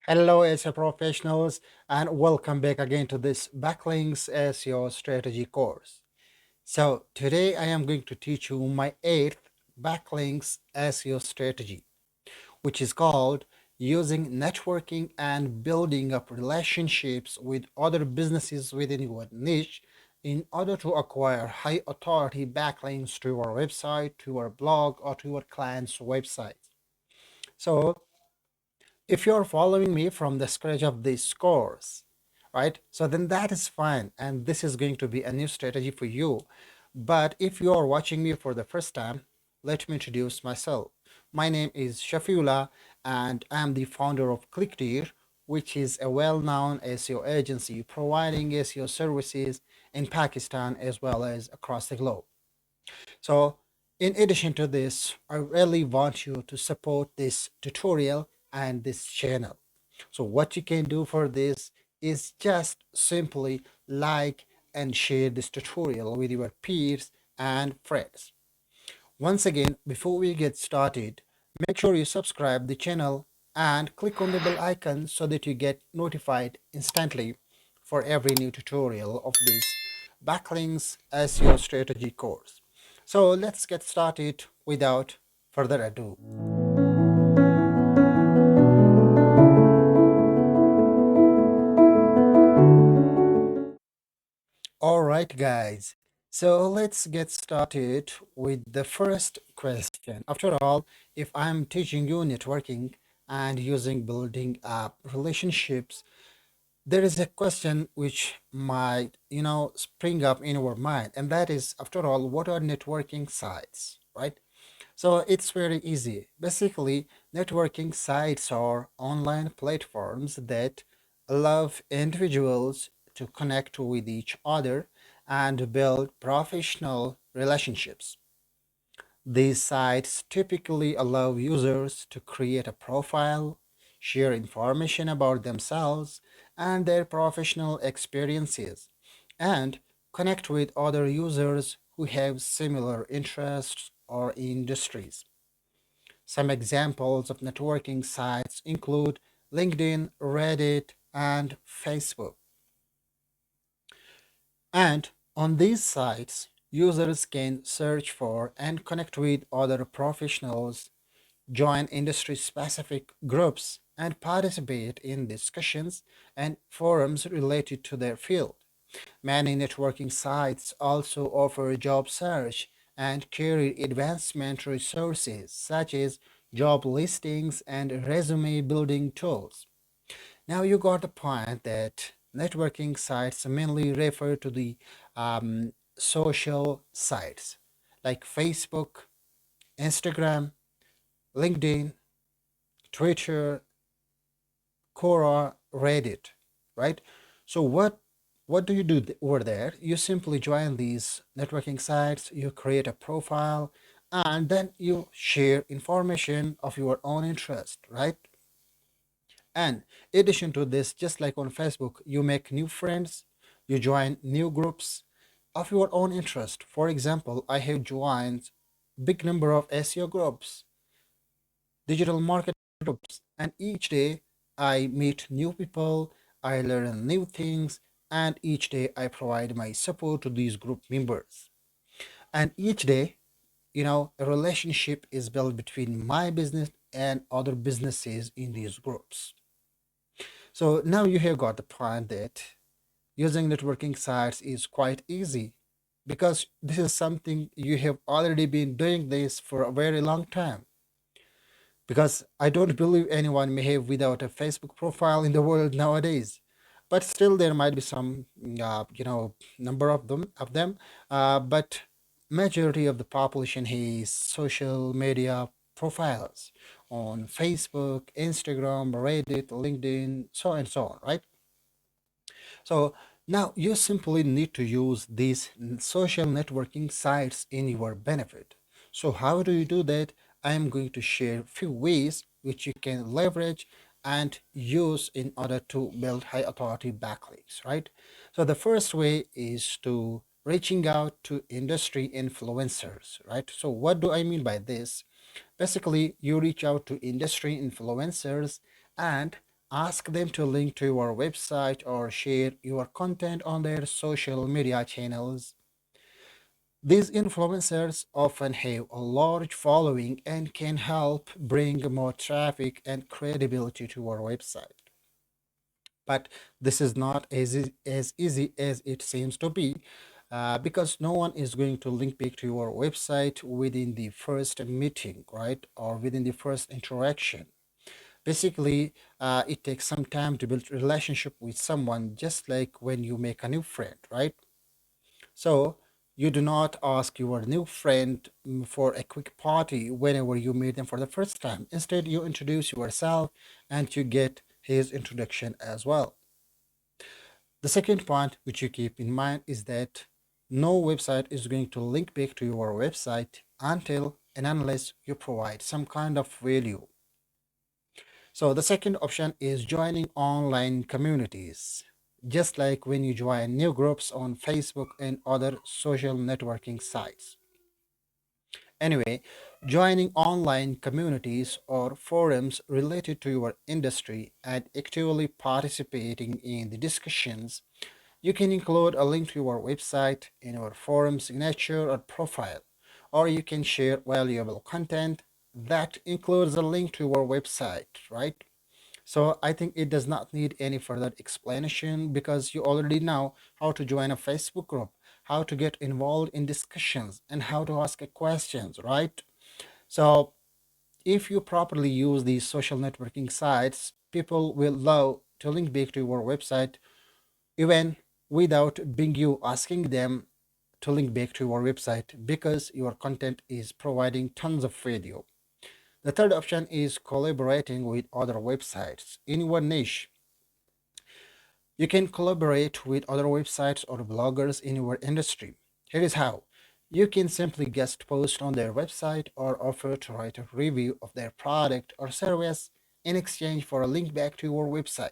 Hello, SEO professionals, and welcome back again to this Backlinks SEO strategy course. So, today I am going to teach you my eighth Backlinks SEO strategy, which is called using networking and building up relationships with other businesses within your niche in order to acquire high authority backlinks to your website, to your blog, or to your client's website. So, if you're following me from the scratch of this course, right, so then that is fine, and this is going to be a new strategy for you. But if you are watching me for the first time, let me introduce myself. My name is Shafiullah, and I am the founder of ClickTear, which is a well-known SEO agency providing SEO services in Pakistan as well as across the globe. So in addition to this, I really want you to support this tutorial and this channel. So what you can do for this is just simply like and share this tutorial with your peers and friends. Once again, before we get started, make sure you subscribe the channel and click on the bell icon so that you get notified instantly for every new tutorial of this Backlinks SEO strategy course. So let's get started without further ado. All right, guys. So let's get started with the first question. After all, if I'm teaching you networking and using building up relationships, there is a question which might, spring up in our mind, and that is, after all, what are networking sites, right? So it's very easy. Basically, networking sites are online platforms that allow individuals to connect with each other and build professional relationships. These sites typically allow users to create a profile, share information about themselves and their professional experiences, and connect with other users who have similar interests or industries. Some examples of networking sites include LinkedIn, Reddit, and Facebook. And on these sites, users can search for and connect with other professionals, join industry specific groups, and participate in discussions and forums related to their field. Many networking sites also offer job search and career advancement resources such as job listings and resume building tools. Now you got the point that networking sites mainly refer to the social sites like Facebook, Instagram, LinkedIn, Twitter, Quora, Reddit, right? So what do you do over there? You simply join these networking sites, you create a profile, and then you share information of your own interest, right? And in addition to this, just like on Facebook, you make new friends, you join new groups of your own interest. For example, I have joined big number of SEO groups, digital marketing groups, and each day I meet new people, I learn new things, and each day I provide my support to these group members. And each day, a relationship is built between my business and other businesses in these groups. So now you have got the point that using networking sites is quite easy because this is something you have already been doing this for a very long time. Because I don't believe anyone may have without a Facebook profile in the world nowadays. But still, there might be some, number of them. But majority of the population has social media profiles on Facebook, Instagram, Reddit, LinkedIn, so and so on, right? So now you simply need to use these social networking sites in your benefit. So how do you do that? I am going to share a few ways which you can leverage and use in order to build high authority backlinks, right? So the first way is to reaching out to industry influencers, right? So what do I mean by this? Basically, you reach out to industry influencers and ask them to link to your website or share your content on their social media channels. These influencers often have a large following and can help bring more traffic and credibility to your website. But this is not as easy as it seems to be, because no one is going to link back to your website within the first meeting, right? Or within the first interaction. Basically, it takes some time to build relationship with someone, just like when you make a new friend, right? So you do not ask your new friend for a quick party whenever you meet them for the first time. Instead, you introduce yourself and you get his introduction as well. The second point which you keep in mind is that no website is going to link back to your website until and unless you provide some kind of value. So the second option is joining online communities. Just like when you join new groups on Facebook and other social networking sites. Anyway, joining online communities or forums related to your industry and actively participating in the discussions. You can include a link to your website in your forum signature or profile, or you can share valuable content that includes a link to your website, right? So I think it does not need any further explanation because you already know how to join a Facebook group, how to get involved in discussions, and how to ask questions, right? So if you properly use these social networking sites, people will love to link back to your website even without being you asking them to link back to your website because your content is providing tons of value. The third option is collaborating with other websites in your niche. You can collaborate with other websites or bloggers in your industry. Here is how. You can simply guest post on their website or offer to write a review of their product or service in exchange for a link back to your website,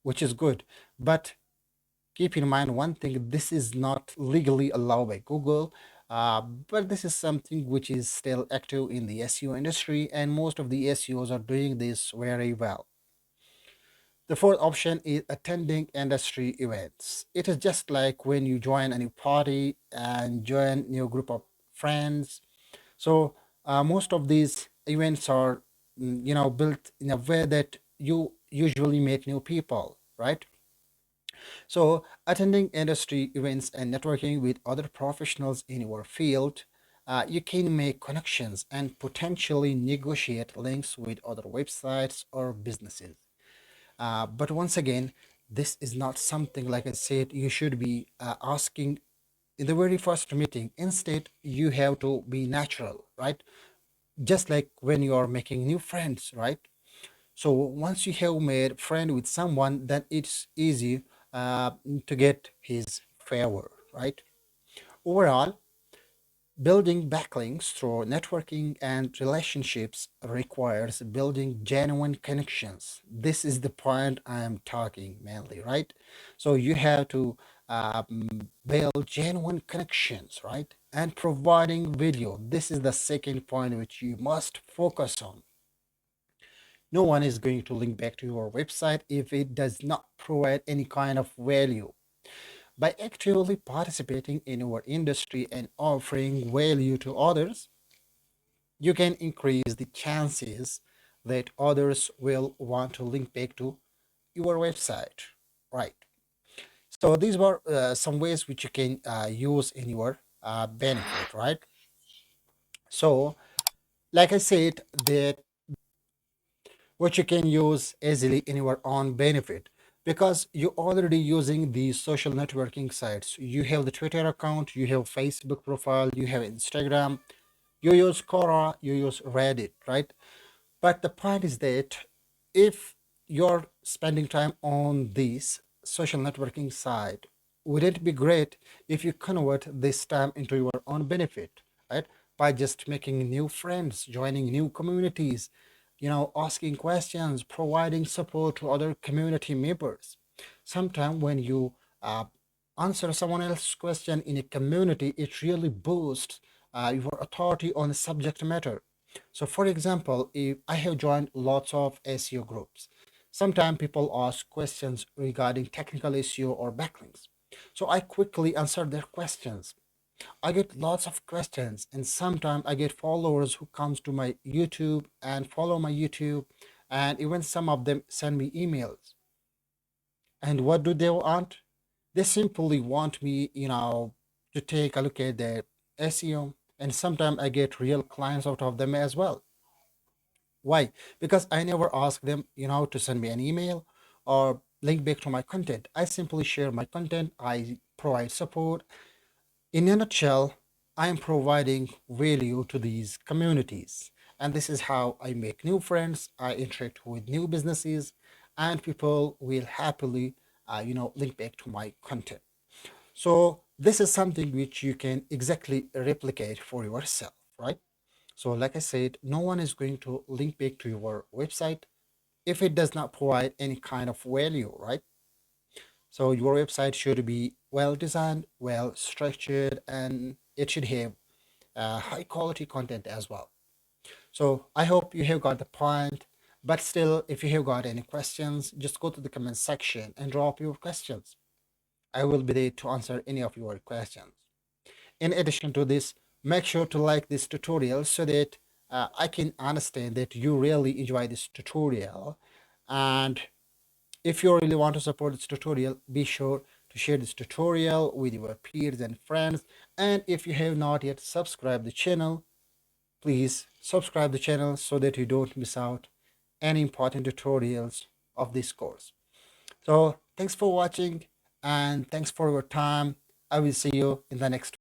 which is good. But keep in mind one thing, this is not legally allowed by Google, but this is something which is still active in the SEO industry, and most of the SEOs are doing this very well. The fourth option is attending industry events. It is just like when you join a new party and join new group of friends. So most of these events are, built in a way that you usually meet new people, right? So, attending industry events and networking with other professionals in your field, you can make connections and potentially negotiate links with other websites or businesses. But once again, this is not something, like I said, you should be asking in the very first meeting. Instead, you have to be natural, right? Just like when you are making new friends, right? So once you have made friend with someone, then it's easy uh, to get his favor, right? Overall, building backlinks through networking and relationships requires building genuine connections. This is the point I am talking mainly, right? So you have to build genuine connections, right? And providing video. This is the second point which you must focus on. No one is going to link back to your website if it does not provide any kind of value. By actively participating in your industry and offering value to others, you can increase the chances that others will want to link back to your website. Right. So these were some ways which you can use in your benefit, right? So, like I said, that which you can use easily in your own benefit because you're already using these social networking sites. You have the Twitter account, you have Facebook profile, you have Instagram, you use Quora, you use Reddit, right? But the point is that if you're spending time on this social networking site, would it be great if you convert this time into your own benefit, right? By just making new friends, joining new communities, asking questions, providing support to other community members. Sometimes when you uh, answer someone else's question in a community, it really boosts your authority on the subject matter. So, for example, if I have joined lots of SEO groups, Sometimes people ask questions regarding technical issue or backlinks. So I quickly answer their questions. I get lots of questions, and sometimes I get followers who comes to my YouTube and follow my YouTube, and even some of them send me emails. And what do they want? They simply want me, to take a look at their SEO, and sometimes I get real clients out of them as well. Why? Because I never ask them, to send me an email or link back to my content. I simply share my content. I provide support. In a nutshell, I am providing value to these communities. And this is how I make new friends, I interact with new businesses, and people will happily, link back to my content. So this is something which you can exactly replicate for yourself, right? So like I said, no one is going to link back to your website if it does not provide any kind of value, right? So your website should be well designed, well structured, and it should have high quality content as well. So I hope you have got the point. But still, if you have got any questions, just go to the comment section and drop your questions. I will be there to answer any of your questions. In addition to this, make sure to like this tutorial so that I can understand that you really enjoy this tutorial. And if you really want to support this tutorial, be sure to share this tutorial with your peers and friends. And if you have not yet subscribed the channel, please subscribe the channel so that you don't miss out any important tutorials of this course. So thanks for watching and thanks for your time. I will see you in the next